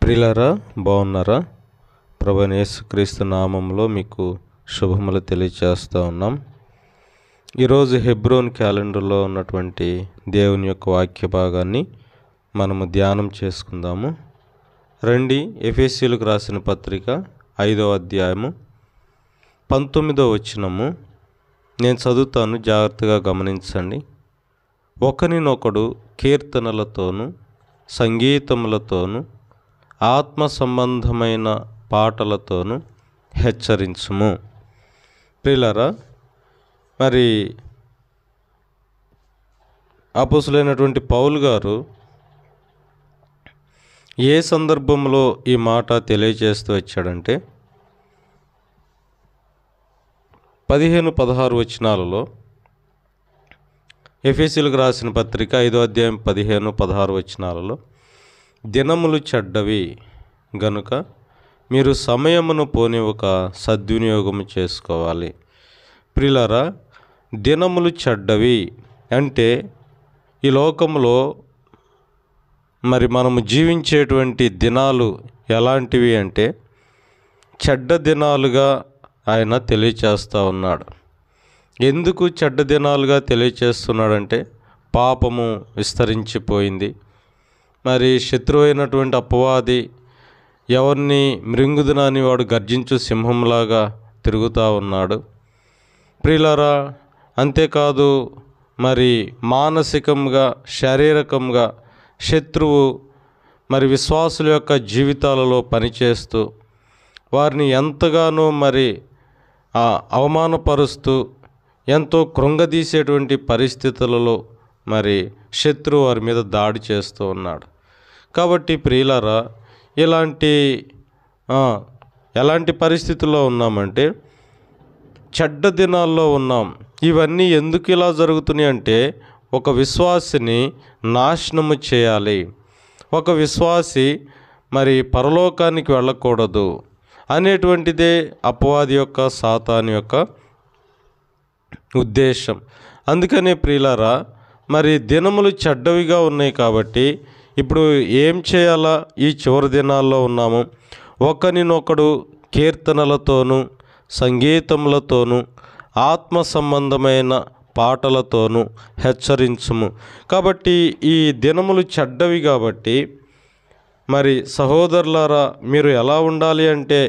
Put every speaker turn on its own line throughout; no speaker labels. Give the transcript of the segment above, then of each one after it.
ప్రియులారా, బాగున్నారా? ప్రభువైన యేసుక్రీస్తు నామంలో మీకు శుభములు తెలియచేస్తూ ఉన్నాం. ఈరోజు హెబ్రోన్ క్యాలెండర్లో ఉన్నటువంటి దేవుని యొక్క వాక్య భాగాన్ని మనము ధ్యానం చేసుకుందాము. రండి, ఎఫెసీయులకు రాసిన పత్రిక 5వ అధ్యాయము 19వ వచనము నేను చదువుతాను, జాగ్రత్తగా గమనించండి. ఒకరినొకడు కీర్తనలతోనూ సంగీతములతోనూ ఆత్మ సంబంధమైన పాటలతోనూ హెచ్చరించుము. ప్రియులారా, మరి అపోస్తలుడైనటువంటి పౌలు గారు ఏ సందర్భంలో ఈ మాట తెలియజేస్తూ వచ్చాడంటే 15-16 వచనాలలో ఎఫెసీయులకు రాసిన పత్రిక 5వ అధ్యాయం 15-16 వచనాలలో, దినములు చెడ్డవి గనుక మీరు సమయమును పోనివ్వక సద్వినియోగము చేసుకోవాలి. ప్రియులారా, దినములు చెడ్డవి అంటే ఈ లోకంలో మరి మనము జీవించేటువంటి దినాలు ఎలాంటివి అంటే చెడ్డ దినాలుగా ఆయన తెలియచేస్తూ ఉన్నాడు. ఎందుకు చెడ్డ దినాలుగా తెలియచేస్తున్నాడంటే పాపము విస్తరించిపోయింది. మరి శత్రువు అయినటువంటి అపవాది ఎవరిని మృంగుదునని వాడు గర్జించు సింహంలాగా తిరుగుతూ ఉన్నాడు. ప్రియులారా, అంతేకాదు మరి మానసికంగా శారీరకంగా శత్రువు మరి విశ్వాసుల యొక్క జీవితాలలో పనిచేస్తూ వారిని ఎంతగానో మరి అవమానపరుస్తూ ఎంతో కృంగదీసేటువంటి పరిస్థితులలో మరి శత్రువు వారి మీద దాడి చేస్తూ ఉన్నాడు. కాబట్టి ప్రియులారా, ఎలాంటి పరిస్థితుల్లో ఉన్నామంటే చెడ్డ దినాల్లో ఉన్నాం. ఇవన్నీ ఎందుకు ఇలా జరుగుతున్నాయి అంటే ఒక విశ్వాసిని నాశనము చేయాలి, ఒక విశ్వాసి మరి పరలోకానికి వెళ్ళకూడదు అనేటువంటిదే అపవాది యొక్క సాతాను యొక్క ఉద్దేశం. అందుకనే ప్రియులారా, మరి దినములు చెడ్డవిగా ఉన్నాయి కాబట్టి ఇప్పుడు ఏం చేయాలా? ఈ చివరి దినాల్లో ఉన్నాము. ఒకరినొకడు కీర్తనలతోనూ సంగీతములతోనూ ఆత్మ సంబంధమైన పాటలతోనూ హెచ్చరించుము. కాబట్టి ఈ దినములు చెడ్డవి కాబట్టి మరి సహోదరులారా, మీరు ఎలా ఉండాలి అంటే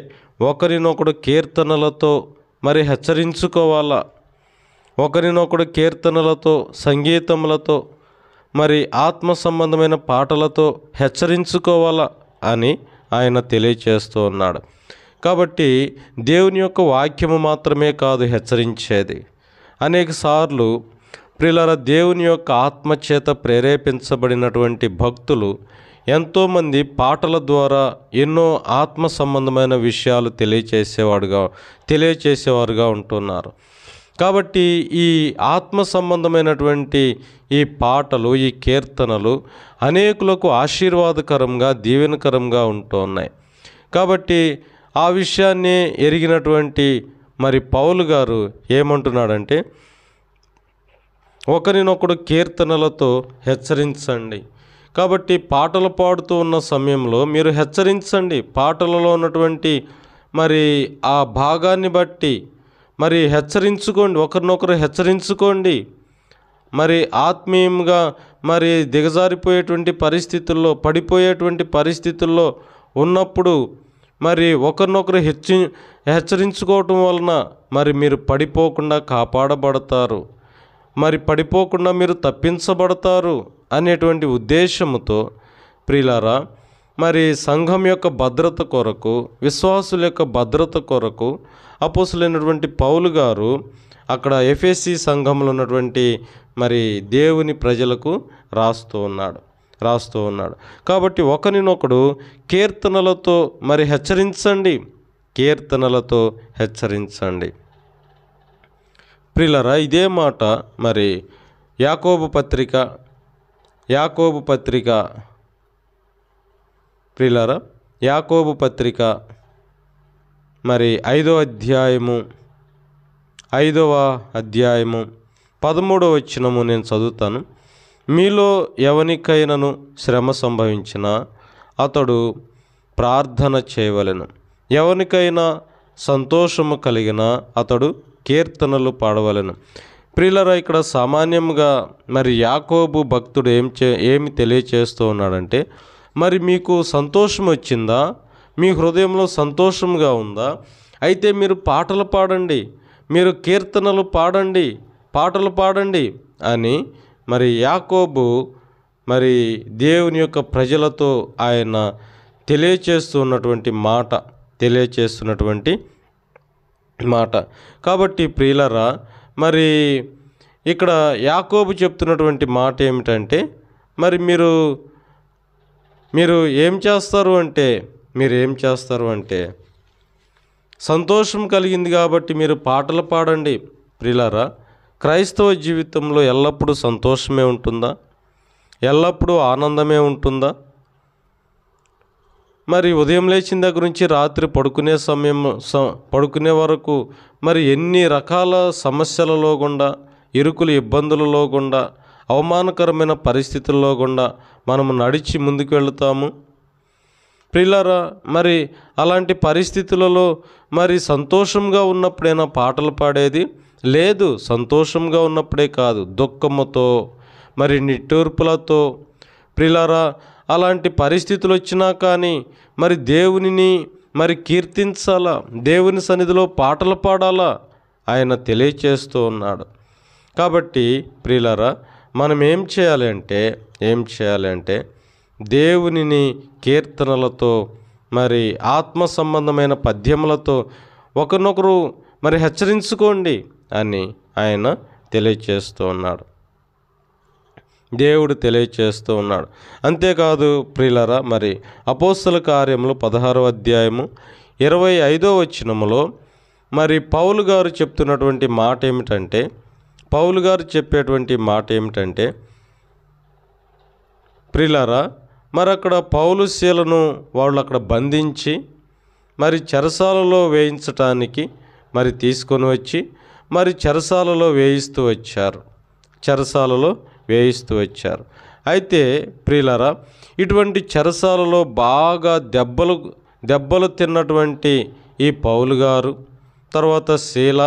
ఒకరినొకడు కీర్తనలతో మరి హెచ్చరించుకోవాలా. ఒకరినొకడు కీర్తనలతో సంగీతములతో మరి ఆత్మ సంబంధమైన పాటలతో హెచ్చరించుకోవాలా అని ఆయన తెలియచేస్తూ ఉన్నాడు. కాబట్టి దేవుని యొక్క వాక్యము మాత్రమే కాదు హెచ్చరించేది. అనేక సార్లు ప్రియులారా, దేవుని యొక్క ఆత్మచేత ప్రేరేపించబడినటువంటి భక్తులు ఎంతోమంది పాటల ద్వారా ఎన్నో ఆత్మ సంబంధమైన విషయాలు తెలియచేసేవారుగా ఉంటున్నారు. కాబట్టి ఈ ఆత్మ సంబంధమైనటువంటి ఈ పాటలు, ఈ కీర్తనలు అనేకులకు ఆశీర్వాదకరంగా దీవెనకరంగా ఉంటున్నాయి. కాబట్టి ఆ విషయాన్ని ఎరిగినటువంటి మరి పౌలు గారు ఏమంటున్నాడంటే ఒకరినొకడు కీర్తనలతో హెచ్చరించండి. కాబట్టి పాటలు పాడుతూ ఉన్న సమయంలో మీరు హెచ్చరించండి. పాటలలో ఉన్నటువంటి మరి ఆ భాగాన్ని బట్టి మరి హెచ్చరించుకోండి, ఒకరినొకరు హెచ్చరించుకోండి. మరి ఆత్మీయంగా మరి దిగజారిపోయేటువంటి పరిస్థితుల్లో, పడిపోయేటువంటి పరిస్థితుల్లో ఉన్నప్పుడు మరి ఒకరినొకరు హెచ్చరించుకోవటం వలన మరి మీరు పడిపోకుండా కాపాడబడతారు, మరి పడిపోకుండా మీరు తప్పించబడతారు అనేటువంటి ఉద్దేశంతో ప్రియులారా, మరి సంఘం యొక్క భద్రత కొరకు, విశ్వాసుల యొక్క భద్రత కొరకు అపోస్తలుడైనటువంటి పౌలు గారు అక్కడ ఎఫెసీ సంఘంలో ఉన్నటువంటి మరి దేవుని ప్రజలకు రాస్తూ ఉన్నాడు. కాబట్టి ఒకరినొకడు కీర్తనలతో మరి హెచ్చరించండి, కీర్తనలతో హెచ్చరించండి. ప్రియులారా, ఇదే మాట మరి యాకోబు పత్రిక ప్రియులారా, యాకోబు పత్రిక మరి 5వ అధ్యాయము 13వ వచనము నేను చదువుతాను. మీలో ఎవనికైనను శ్రమ సంభవించినా అతడు ప్రార్థన చేయవలెను. ఎవరికైనా సంతోషము కలిగినా అతడు కీర్తనలు పాడవలెను. ప్రియులారా, ఇక్కడ సామాన్యంగా మరి యాకోబు భక్తుడు ఏమి తెలియచేస్తూ ఉన్నాడంటే, మరి మీకు సంతోషం వచ్చిందా, మీ హృదయంలో సంతోషంగా ఉందా, అయితే మీరు పాటలు పాడండి, మీరు కీర్తనలు పాడండి, పాటలు పాడండి అని మరి యాకోబు మరి దేవుని యొక్క ప్రజలతో ఆయన తెలియచేస్తున్నటువంటి మాట. కాబట్టి ప్రియులారా, మరి ఇక్కడ యాకోబు చెప్తున్నటువంటి మాట ఏమిటంటే, మరి మీరు ఏం చేస్తారు అంటే సంతోషం కలిగింది కాబట్టి మీరు పాటలు పాడండి. ప్రియులారా, క్రైస్తవ జీవితంలో ఎల్లప్పుడూ సంతోషమే ఉంటుందా? ఎల్లప్పుడూ ఆనందమే ఉంటుందా? మరి ఉదయం లేచిన దగ్గర నుంచి రాత్రి పడుకునే వరకు మరి ఎన్ని రకాల సమస్యలలో గుండా, ఇబ్బందులలో గుండా, అవమానకరమైన పరిస్థితుల్లో గుండా మనము నడిచి ముందుకు వెళుతాము. ప్రియులారా, మరి అలాంటి పరిస్థితులలో మరి సంతోషంగా ఉన్నప్పుడైనా పాటలు పాడేది లేదు. సంతోషంగా ఉన్నప్పుడే కాదు, దుఃఖముతో మరి నిట్టూర్పులతో. ప్రియులారా, అలాంటి పరిస్థితులు వచ్చినా కానీ మరి దేవునిని మరి కీర్తించాలా, దేవుని సన్నిధిలో పాటలు పాడాలా ఆయన తెలియచేస్తూ ఉన్నాడు. కాబట్టి ప్రియులారా, మనం ఏం చేయాలి అంటే దేవునిని కీర్తనలతో మరి ఆత్మ సంబంధమైన పద్యములతో ఒకరినొకరు మరి హెచ్చరించుకోండి అని ఆయన తెలియచేస్తూ ఉన్నాడు. దేవుడు తెలియచేస్తూ ఉన్నాడు. అంతేకాదు ప్రియులారా, మరి అపోస్తల కార్యములు 16వ అధ్యాయము 25వ వచనములో మరి పౌలు గారు చెప్పేటువంటి మాట ఏమిటంటే ప్రియులారా, మరి అక్కడ పౌలు శీలను వాళ్ళు అక్కడ బంధించి మరి చెరసాలలో వేయించటానికి మరి తీసుకొని వచ్చి మరి చెరసాలలో వేయిస్తూ వచ్చారు. అయితే ప్రియులారా, ఇటువంటి చెరసాలలో బాగా దెబ్బలు తిన్నటువంటి ఈ పౌలు గారు, తర్వాత శీల,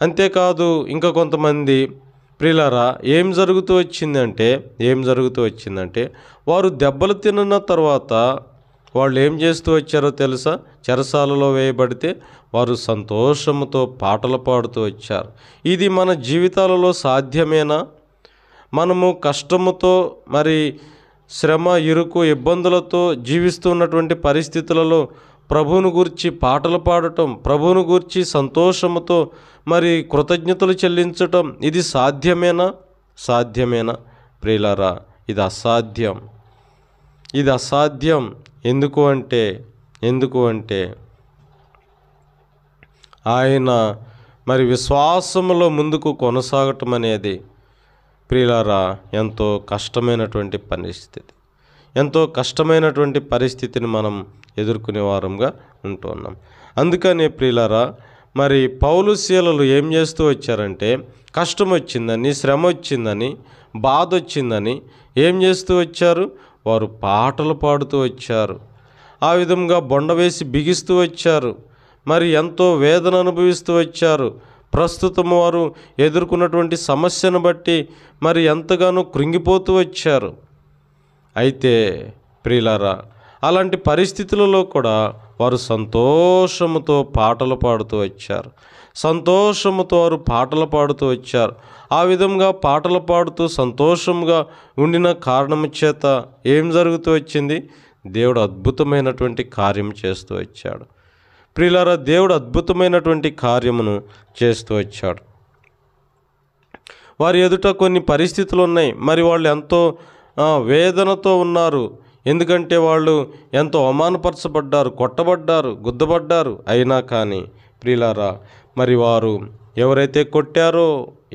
అంతేకాదు ఇంకా కొంతమంది ప్రియులారా, ఏం జరుగుతూ వచ్చిందంటే వారు దెబ్బలు తిన్న తర్వాత వాళ్ళు ఏం చేస్తూ వచ్చారో తెలుసా? చెరసాలలో వేయబడితే వారు సంతోషముతో పాటలు పాడుతూ వచ్చారు. ఇది మన జీవితాలలో సాధ్యమేనా? మనము కష్టముతో మరి శ్రమ, ఇరుకు, ఇబ్బందులతో జీవిస్తున్నటువంటి పరిస్థితులలో ప్రభువును గూర్చి పాటలు పాడటం, ప్రభువును గూర్చి సంతోషముతో మరి కృతజ్ఞతలు చెల్లించటం, ఇది సాధ్యమేనా? ప్రియులారా, ఇది అసాధ్యం. ఎందుకు అంటే ఆయన మరి విశ్వాసములో ముందుకు కొనసాగటం అనేది ప్రియులారా ఎంతో కష్టమైనటువంటి పరిస్థితిని మనం ఎదుర్కొనే వారంగా ఉంటున్నాం. అందుకనే ప్రియులారా, మరి పౌలు శీలలు ఏం చేస్తూ వచ్చారంటే, కష్టం వచ్చిందని, శ్రమ వచ్చిందని, బాధ వచ్చిందని ఏం చేస్తూ వచ్చారు? వారు పాటలు పాడుతూ వచ్చారు. ఆ విధంగా బొండ వేసి బిగిస్తూ వచ్చారు. మరి ఎంతో వేదన అనుభవిస్తూ వచ్చారు. ప్రస్తుతం వారు ఎదుర్కొన్నటువంటి సమస్యను బట్టి మరి ఎంతగానో కృంగిపోతూ వచ్చారు. అయితే ప్రియులారా, అలాంటి పరిస్థితులలో కూడా వారు సంతోషముతో పాటలు పాడుతూ వచ్చారు. ఆ విధంగా పాటలు పాడుతూ సంతోషంగా ఉండిన కారణము చేత ఏం జరుగుతూ వచ్చింది? దేవుడు అద్భుతమైనటువంటి కార్యం చేస్తూ వచ్చాడు. ప్రియులారా, దేవుడు అద్భుతమైనటువంటి కార్యమును చేస్తూ వచ్చాడు. వారి ఎదుట కొన్ని పరిస్థితులు ఉన్నాయి. మరి వాళ్ళు ఎంతో వేదనతో ఉన్నారు. ఎందుకంటే వాళ్ళు ఎంతో అవమానపరచబడ్డారు, కొట్టబడ్డారు, గుద్దబడ్డారు. అయినా కానీ ప్రియులారా, మరి వారు ఎవరైతే కొట్టారో,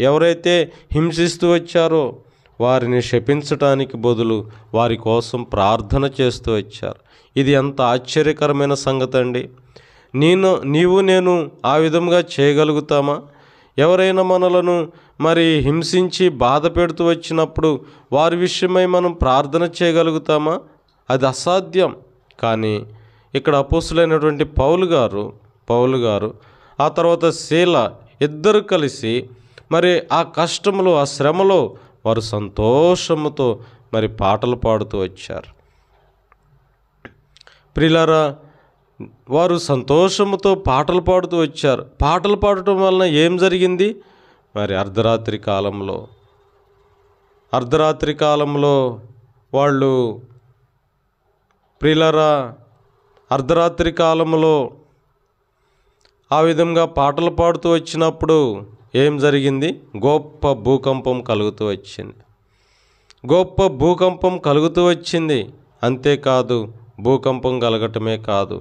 ఎవరైతే హింసిస్తూ వచ్చారో వారిని శపించటానికి బదులు వారి కోసం ప్రార్థన చేస్తూ వచ్చారు. ఇది ఎంత ఆశ్చర్యకరమైన సంగతి అండి. నేను ఆ విధంగా చేయగలుగుతామా? ఎవరైనా మనలను మరి హింసించి బాధ పెడుతూ వచ్చినప్పుడు వారి విషయమై మనం ప్రార్థన చేయగలుగుతామా? అది అసాధ్యం. కానీ ఇక్కడ అపోస్తులైనటువంటి పౌలు గారు ఆ తర్వాత శీల ఇద్దరు కలిసి మరి ఆ కష్టములో, ఆ శ్రమలో వారు సంతోషముతో మరి పాటలు పాడుతూ వచ్చారు. ప్రియులారా, వారు సంతోషముతో పాటలు పాడుతూ వచ్చారు. పాటలు పాడటం వలన ఏం జరిగింది? మరి అర్ధరాత్రి కాలంలో వాళ్ళు ప్రియులారా అర్ధరాత్రి కాలంలో ఆ విధంగా పాటలు పాడుతూ వచ్చినప్పుడు ఏం జరిగింది? గొప్ప భూకంపం కలుగుతూ వచ్చింది. అంతేకాదు, భూకంపం కలగటమే కాదు,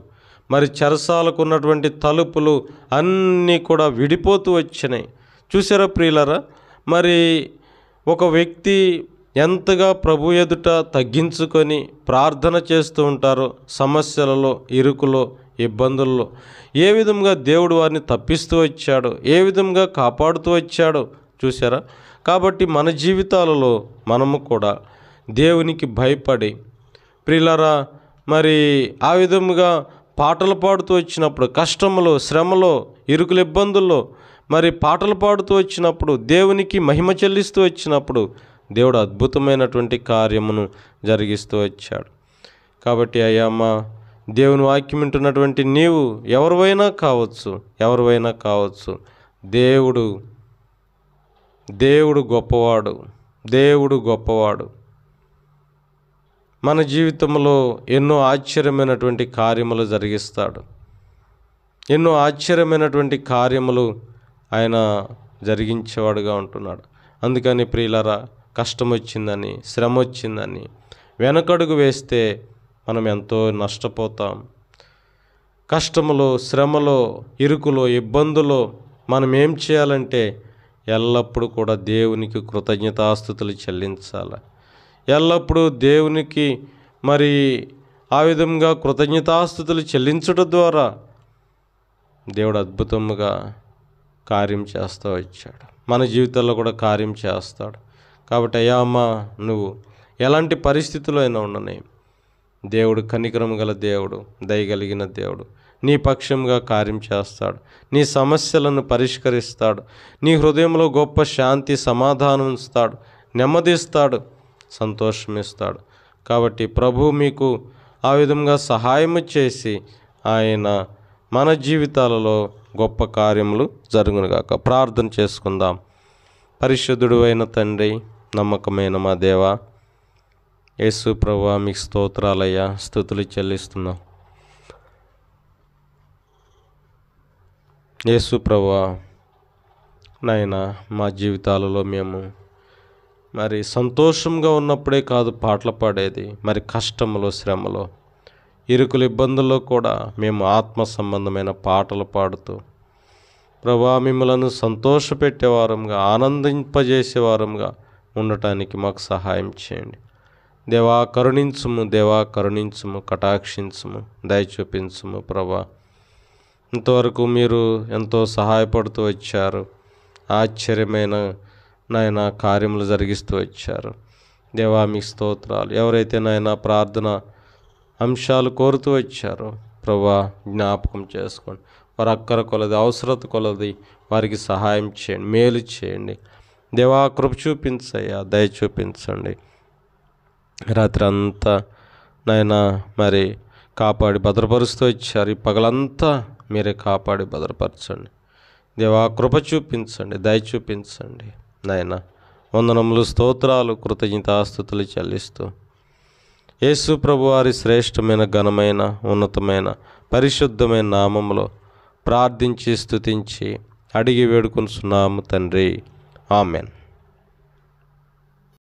మరి చెరసాలకు ఉన్నటువంటి తలుపులు అన్నీ కూడా విడిపోతూ వచ్చినాయి. చూసారా ప్రియులారా, మరి ఒక వ్యక్తి ఎంతగా ప్రభు ఎదుట తగ్గించుకొని ప్రార్థన చేస్తూ ఉంటారో, సమస్యలలో, ఇరుకులో, ఇబ్బందుల్లో ఏ విధంగా దేవుడు వారిని తప్పిస్తూ వచ్చాడో, ఏ విధంగా కాపాడుతూ వచ్చాడో చూసారా. కాబట్టి మన జీవితాలలో మనము కూడా దేవునికి భయపడి ప్రియులారా మరి ఆ విధముగా పాటలు పాడుతూ వచ్చినప్పుడు, కష్టములో, శ్రమలో, ఇరుకుల ఇబ్బందుల్లో మరి పాటలు పాడుతూ వచ్చినప్పుడు, దేవునికి మహిమ చెల్లిస్తూ వచ్చినప్పుడు దేవుడు అద్భుతమైనటువంటి కార్యమును జరిగిస్తూ వచ్చాడు. కాబట్టి అయ్యమ్మ, దేవుని వాక్యం వింటున్నటువంటి నీవు ఎవరివైనా కావచ్చు, దేవుడు గొప్పవాడు. మన జీవితంలో ఎన్నో ఆశ్చర్యమైనటువంటి కార్యములు జరిగిస్తాడు. ఎన్నో ఆశ్చర్యమైనటువంటి కార్యములు ఆయన జరిగించేవాడుగా ఉంటున్నాడు. అందుకని ప్రియులారా, కష్టం వచ్చిందని, శ్రమ వచ్చిందని వెనకడుగు వేస్తే మనం ఎంతో నష్టపోతాం. కష్టములో, శ్రమలో, ఇరుకులో, ఇబ్బందులో మనం ఏం చేయాలంటే ఎల్లప్పుడూ కూడా దేవునికి కృతజ్ఞతాస్తుతులు చెల్లించాలి. ఎల్లప్పుడూ దేవునికి మరి ఆ విధంగా కృతజ్ఞతాస్తుతులు చెల్లించడం ద్వారా దేవుడు అద్భుతముగా కార్యం చేస్తూ వచ్చాడు. మన జీవితాల్లో కూడా కార్యం చేస్తాడు. కాబట్టి అయ్యా అమ్మ, నువ్వు ఎలాంటి పరిస్థితుల్లో అయినా ఉండని, దేవుడు కనికరం గల దేవుడు, దయగలిగిన దేవుడు నీ పక్షంగా కార్యం చేస్తాడు. నీ సమస్యలను పరిష్కరిస్తాడు. నీ హృదయంలో గొప్ప శాంతి, సమాధానం ఉంచుతాడు, నెమ్మదిస్తాడు, సంతోషమిస్తాడు. కాబట్టి ప్రభు మీకు ఆ విధంగా సహాయము చేసి ఆయన మన జీవితాలలో గొప్ప కార్యములు జరుగునుగాక. ప్రార్థన చేసుకుందాం. పరిశుద్ధుడు అయిన తండ్రి, నమ్మకమైన మా దేవా, యేసు ప్రభువా, మీకు స్తోత్రాలయ్యా, స్తుతులు చెల్లిస్తున్నాం. యేసు ప్రభువా, నాయనా, మా జీవితాలలో మేము మరి సంతోషంగా ఉన్నప్పుడే కాదు పాటలు పాడేది, మరి కష్టములో, శ్రమలో, ఇరుకుల ఇబ్బందుల్లో కూడా మేము ఆత్మ సంబంధమైన పాటలు పాడుతూ ప్రభువా మిమ్మలను సంతోషపెట్టేవారంగా, ఆనందింపజేసేవారంగా ఉండటానికి మాకు సహాయం చేయండి. దేవా కరుణించుము, కటాక్షించుము, దయ చూపించుము. ప్రభువా, ఇంతవరకు మీరు ఎంతో సహాయపడుతూ వచ్చారు. ఆశ్చర్యమైన నాయన కార్యములు జరిగిస్తూ వచ్చారు. దేవా మీకు స్తోత్రాలు. ఎవరైతే నాయన ప్రార్థన అంశాలు కోరుతూ వచ్చారో ప్రభువా జ్ఞాపకం చేసుకోండి. వారి అక్కర కొలది, అవసరత కొలది వారికి సహాయం చేయండి, మేలు చేయండి. దేవా కృప చూపించయ్యా, దయ చూపించండి. రాత్రి అంతా నాయన మరి కాపాడి భద్రపరుస్తూ వచ్చారు. ఈ పగలంతా మీరే కాపాడి భద్రపరచండి. దేవా కృప చూపించండి, దయ చూపించండి. నాయన వందనములు, స్తోత్రాలు, కృతజ్ఞతాస్తుతులు చెల్లిస్తూ యేసు ప్రభు వారి శ్రేష్టమైన, ఘనమైన, ఉన్నతమైన, పరిశుద్ధమైన నామములో ప్రార్థించి స్తుతించి అడిగి వేడుకొనుచున్నాము తండ్రి. ఆమెన్.